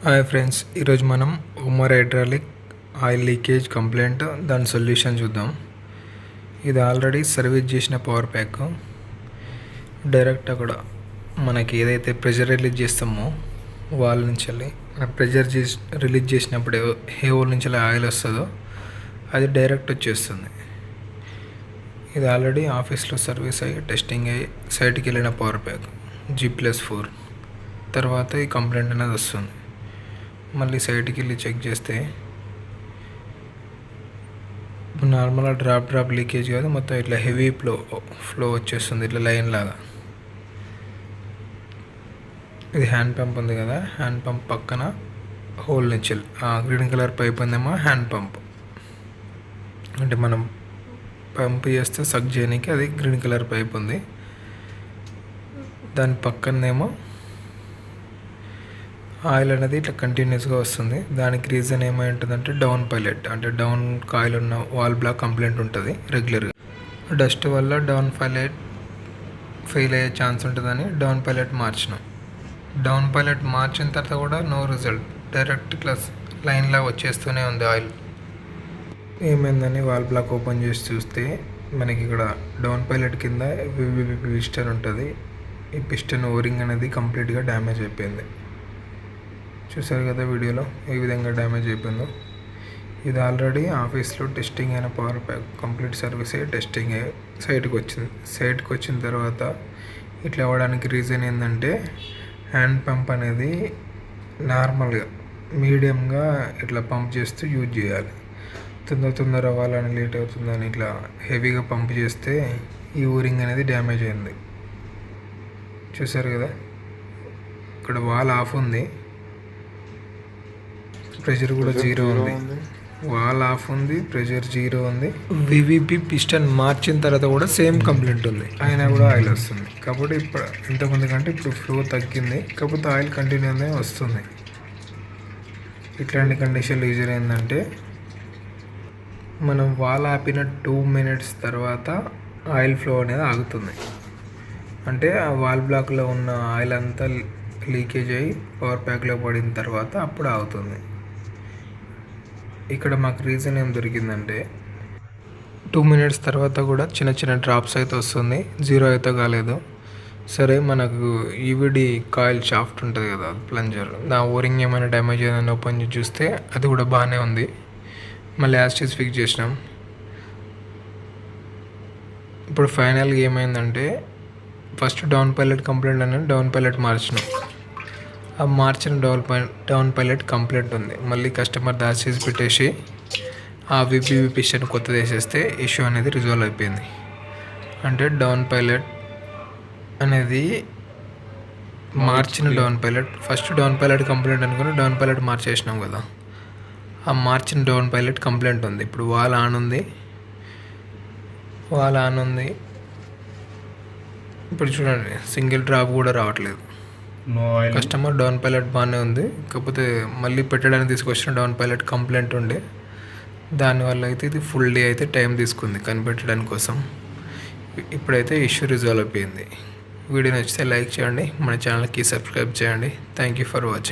Hi friends, ఈరోజు మనం Umar hydraulic oil leakage complaint దాని సొల్యూషన్ చూద్దాం. ఇది ఆల్రెడీ సర్వీస్ చేసిన పవర్ ప్యాక్. డైరెక్ట్ అక్కడ మనకి ఏదైతే ప్రెషర్ రిలీజ్ చేస్తామో వాళ్ళ నుంచి వెళ్ళి ప్రెషర్ రిలీజ్ చేసినప్పుడు ఏ హోల్ నుంచి ఆయిల్ వస్తుందో అది డైరెక్ట్ వచ్చేస్తుంది. ఇది ఆల్రెడీ ఆఫీస్లో సర్వీస్ అయ్యి టెస్టింగ్ అయ్యి సైట్కి వెళ్ళిన పవర్ ప్యాక్ G+4 తర్వాత ఈ కంప్లైంట్ అనేది వస్తుంది. మళ్ళీ సైట్కి వెళ్ళి చెక్ చేస్తే నార్మల్గా డ్రాప్ లీకేజ్ కాదు, మొత్తం ఇట్లా హెవీ ఫ్లో వచ్చేస్తుంది, ఇట్లా లైన్ లాగా. ఇది హ్యాండ్ పంప్ ఉంది కదా, హ్యాండ్ పంప్ పక్కన హోల్ నుంచి గ్రీన్ కలర్ పైప్ ఉందేమో హ్యాండ్ పంప్, అంటే మనం పంప్ చేస్తే సక్ చేయడానికి అది గ్రీన్ కలర్ పైప్ ఉంది. దాని పక్కనేమో ఆయిల్ అనేది ఇట్లా కంటిన్యూస్గా వస్తుంది. దానికి రీజన్ ఏమై ఉంటుందంటే డౌన్ పైలట్, అంటే డౌన్ కాయిల్ ఉన్న వాల్ బ్లాక్ కంప్లైంట్ ఉంటుంది రెగ్యులర్గా. డస్ట్ వల్ల డౌన్ పైలట్ ఫెయిల్ అయ్యే ఛాన్స్ ఉంటుందని డౌన్ పైలట్ మార్చినాం. డౌన్ పైలట్ మార్చిన తర్వాత కూడా నో రిజల్ట్, డైరెక్ట్ ఇట్లా లైన్లా వచ్చేస్తూనే ఉంది ఆయిల్. ఏమైందని వాల్ బ్లాక్ ఓపెన్ చేసి చూస్తే మనకి ఇక్కడ డౌన్ పైలట్ కింద పిస్టన్ ఉంటుంది. ఈ పిస్టన్ ఓరింగ్ అనేది కంప్లీట్గా డ్యామేజ్ అయిపోయింది. చూసారు కదా వీడియోలో ఏ విధంగా డ్యామేజ్ అయిపోయిందో. ఇది ఆల్రెడీ ఆఫీస్లో టెస్టింగ్ అయిన పవర్ ప్యాక్, కంప్లీట్ సర్వీస్ అయ్యి టెస్టింగ్ అయ్యి సైట్కి వచ్చింది. సైట్కి వచ్చిన తర్వాత ఇట్లా అవ్వడానికి రీజన్ ఏంటంటే హ్యాండ్ పంప్ అనేది నార్మల్గా మీడియంగా ఇట్లా పంప్ చేస్తూ యూజ్ చేయాలి. తొందర అవ్వాలని లేట్ అవుతుందని ఇట్లా హెవీగా పంప్ చేస్తే ఈ ఊరింగ్ అనేది డ్యామేజ్ అయింది. చూసారు కదా, ఇక్కడ వాల్ ఆఫ్ ఉంది, ప్రెషర్ కూడా 0 ఉంది. వాల్ ఆఫ్ ఉంది, ప్రెషర్ 0 ఉంది. వివిపి పిస్టన్ మార్చిన తర్వాత కూడా సేమ్ కంప్లైంట్ ఉంది, అయినా కూడా ఆయిల్ వస్తుంది. కాబట్టి ఇప్పుడు ఇంతకుముందు కంటే ఇప్పుడు ఫ్లో తగ్గింది, కాకపోతే ఆయిల్ కంటిన్యూనే వస్తుంది. ఇట్లాంటి కండిషన్లు యూజర్ ఏంటంటే మనం వాల్ ఆపిన 2 minutes తర్వాత ఆయిల్ ఫ్లో అనేది ఆగుతుంది. అంటే ఆ వాల్ బ్లాక్లో ఉన్న ఆయిల్ అంతా లీకేజ్ అయ్యి పవర్ ప్యాక్లో పడిన తర్వాత అప్పుడు ఆగుతుంది. ఇక్కడ మాకు రీజన్ ఏం దొరికిందంటే 2 minutes తర్వాత కూడా చిన్న డ్రాప్స్ అయితే వస్తుంది, 0 అయితే కాలేదు. సరే, మనకు ఈవిడి కాయిల్ షాఫ్ట్ ఉంటుంది కదా ప్లంజర్, నా ఓరింగ్ ఏమైనా డ్యామేజ్ అయిందని ఓపెన్ చేసి చూస్తే అది కూడా బాగానే ఉంది. మళ్ళీ యాస్టీస్ ఫిక్స్ చేసినాం. ఇప్పుడు ఫైనల్గా ఏమైందంటే ఫస్ట్ డౌన్ పైలట్ కంప్లైంట్ అనేది డౌన్ పైలట్ మార్చినాం. ఆ మార్చిన డౌన్ పైలట్ కంప్లైంట్ ఉంది. మళ్ళీ కస్టమర్ దాచేసి పెట్టేసి ఆ విపివి పిస్టన్ కొత్తది వేసేస్తే ఇష్యూ అనేది రిజాల్వ్ అయిపోయింది. అంటే డౌన్ పైలట్ అనేది మార్చిన down pilot, first down pilot complaint అనుకుని డౌన్ పైలట్ మార్చేసినాం కదా, ఆ మార్చిన డౌన్ పైలట్ కంప్లైంట్ ఉంది. ఇప్పుడు వాల్ ఆన్ ఉంది. ఇప్పుడు చూడండి, సింగిల్ డ్రాప్ కూడా రావట్లేదు. కస్టమర్ డౌన్ పైలట్ బాగానే ఉంది, కాకపోతే మళ్ళీ పెట్టడానికి తీసుకొచ్చిన డౌన్ పైలట్ కంప్లైంట్ ఉండే, దానివల్ల అయితే ఇది ఫుల్ డే అయితే టైం తీసుకుంది కనిపెట్టడానికి కోసం. ఇప్పుడైతే ఇష్యూ రిజాల్వ్ అయిపోయింది. వీడియో నచ్చితే లైక్ చేయండి, మన ఛానల్కి సబ్స్క్రైబ్ చేయండి. Thank you for watching.